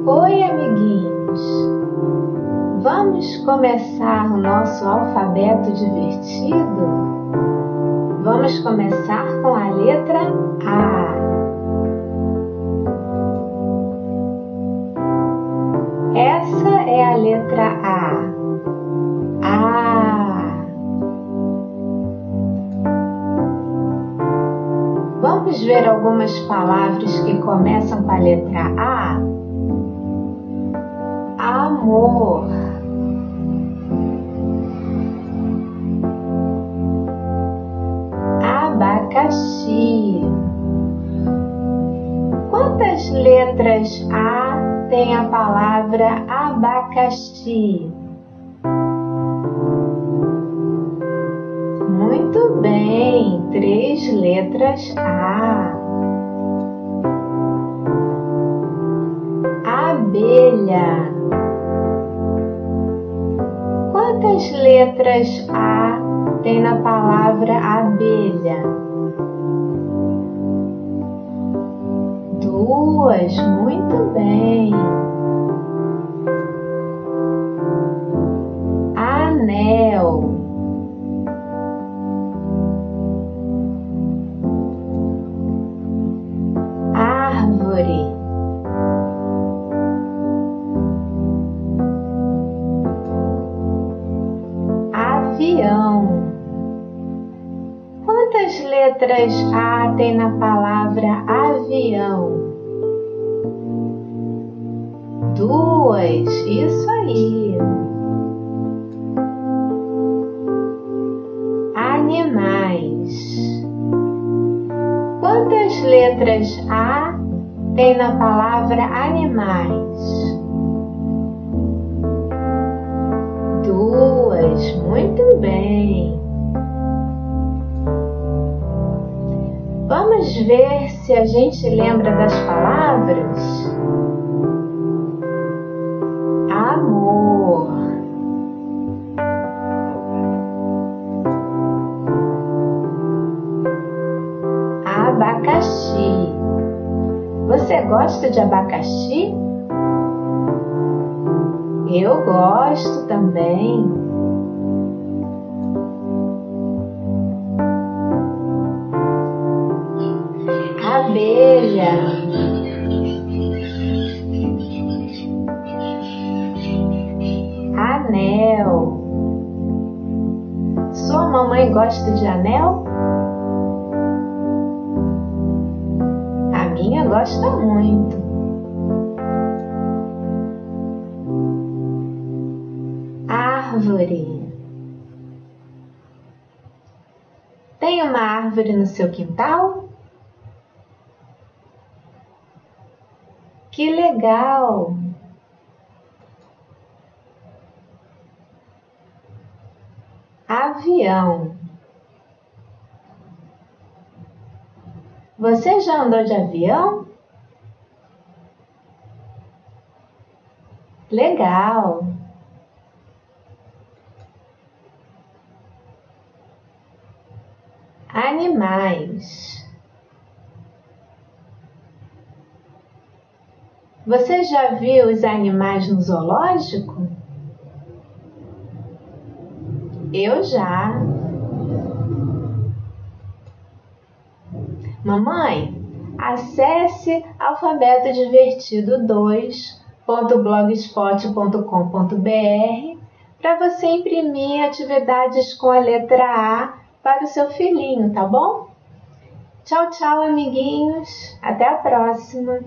Oi, amiguinhos! Vamos começar o nosso alfabeto divertido? Vamos começar com a letra A. Essa é a letra A. A. Vamos ver algumas palavras que começam com a letra A? Amor. Abacaxi. Quantas letras A tem a palavra abacaxi? Muito bem, 3 letras A. Abelha. Quantas letras A tem na palavra abelha? 2, muito bem. Anel. Árvore. Avião. Quantas letras A tem na palavra avião? 2, isso aí. Animais. Quantas letras A tem na palavra animais? 2, muito bem. Vamos ver se a gente lembra das palavras? Amor. Abacaxi. Você gosta de abacaxi? Eu gosto também. Abelha. Anel. Sua mamãe gosta de anel? A minha gosta muito. Árvore. Tem uma árvore no seu quintal? Que legal! Avião. Você já andou de avião? Legal! Animais. Você já viu os animais no zoológico? Eu já. Mamãe, acesse alfabetodivertido2.blogspot.com.br para você imprimir atividades com a letra A para o seu filhinho, tá bom? Tchau, tchau, amiguinhos. Até a próxima.